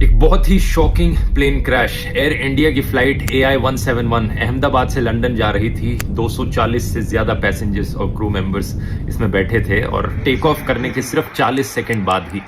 एक बहुत ही shocking plane crash. Air India की फ्लाइट AI-171 अहमदाबाद से लंदन जा रही थी। 240 से ज्यादा पैसेंजर्स और क्रू मेंबर्स इसमें बैठे थे और टेक ऑफ करने के सिर्फ 40 सेकंड बाद ही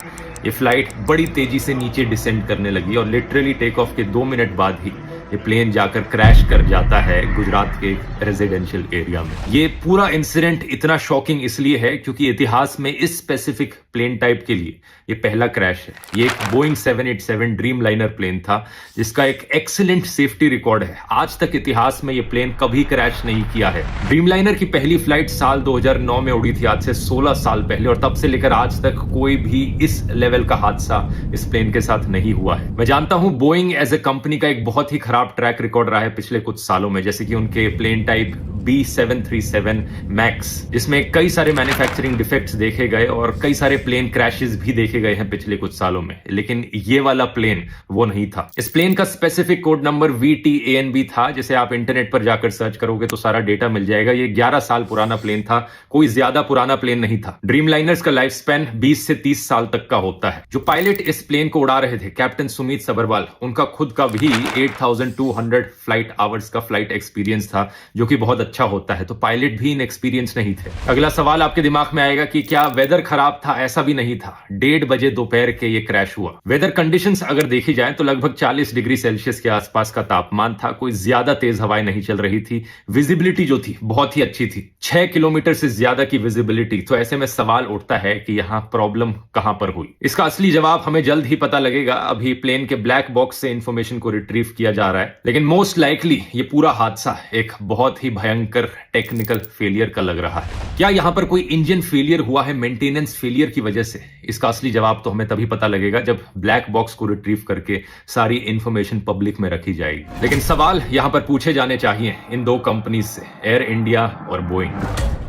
ये फ्लाइट बड़ी तेजी से नीचे डिसेंड करने लगी और लिटरली टेक ऑफ के 2 मिनट बाद ही ये प्लेन जाकर क्रैश कर जाता है गुजरात के रेजिडेंशियल एरिया में। ये पूरा इंसिडेंट इतना शॉकिंग इसलिए है क्योंकि इतिहास में इस स्पेसिफिक प्लेन टाइप के लिए ये पहला क्रैश है। ये एक बोइंग 787 ड्रीम लाइनर प्लेन था जिसका एक एक्सीलेंट सेफ्टी रिकॉर्ड है। आज तक इतिहास में ये प्लेन कभी क्रैश नहीं किया है। ड्रीम लाइनर की पहली फ्लाइट साल 2009 में उड़ी थी, आज से 16 साल पहले, और तब से लेकर आज तक कोई भी इस लेवल का हादसा इस प्लेन के साथ नहीं हुआ है। मैं जानता हूं बोइंग एज ए कंपनी का एक बहुत ही खराब ट्रैक रिकॉर्ड रहा है पिछले कुछ सालों में, जैसे कि उनके प्लेन टाइप B737 मैक्स, जिसमें कई सारे मैन्युफैक्चरिंग डिफेक्ट्स देखे गए और कई सारे प्लेन क्रैशेस भी देखे गए हैं पिछले कुछ सालों में, लेकिन ये वाला प्लेन वो नहीं था। इस प्लेन का स्पेसिफिक कोड नंबर VTANB था, जिसे आप इंटरनेट पर जाकर सर्च करोगे तो सारा डेटा मिल जाएगा। ये 11 साल पुराना प्लेन था, कोई ज्यादा पुराना प्लेन नहीं था। ड्रीम लाइनर्स का लाइफ स्पैन 20 से 30 साल तक का होता है। जो पायलट इस प्लेन को उड़ा रहे थे, कैप्टन सुमित सबरवाल, उनका खुद का भी 8200 फ्लाइट आवर्स का फ्लाइट एक्सपीरियंस था, जो कि बहुत अच्छा होता है। तो पायलट भी इनएक्सपीरियंस नहीं थे। अगला सवाल आपके दिमाग में आएगा कि क्या वेदर खराब था? ऐसा भी नहीं था। 1:30 बजे दोपहर के ये क्रैश हुआ। वेदर कंडीशंस अगर देखी जाए तो लगभग 40 डिग्री सेल्सियस के आसपास का तापमान था। कोई ज्यादा तेज हवाएं नहीं चल रही थी। विजिबिलिटी जो थी बहुत ही अच्छी थी, 6 किलोमीटर से ज्यादा की विजिबिलिटी। तो ऐसे में सवाल उठता है कि यहां प्रॉब्लम कहां पर हुई। इसका असली जवाब हमें जल्द ही पता लगेगा। अभी प्लेन के ब्लैक बॉक्स से इंफॉर्मेशन को रिट्रीव किया जा रहा है, लेकिन मोस्ट लाइकली ये पूरा हादसा एक बहुत ही भयंकर टेक्निकल फेलियर का लग रहा है। क्या यहां पर कोई इंजन फेलियर हुआ है मेंटेनेंस फेलियर की वजह से? इसका असली जवाब तो हमें तभी पता लगेगा जब ब्लैक बॉक्स को रिट्रीव करके सारी इंफॉर्मेशन पब्लिक में रखी जाएगी। लेकिन सवाल यहां पर पूछे जाने चाहिए इन दो कंपनीज से, एयर इंडिया और बोइंग।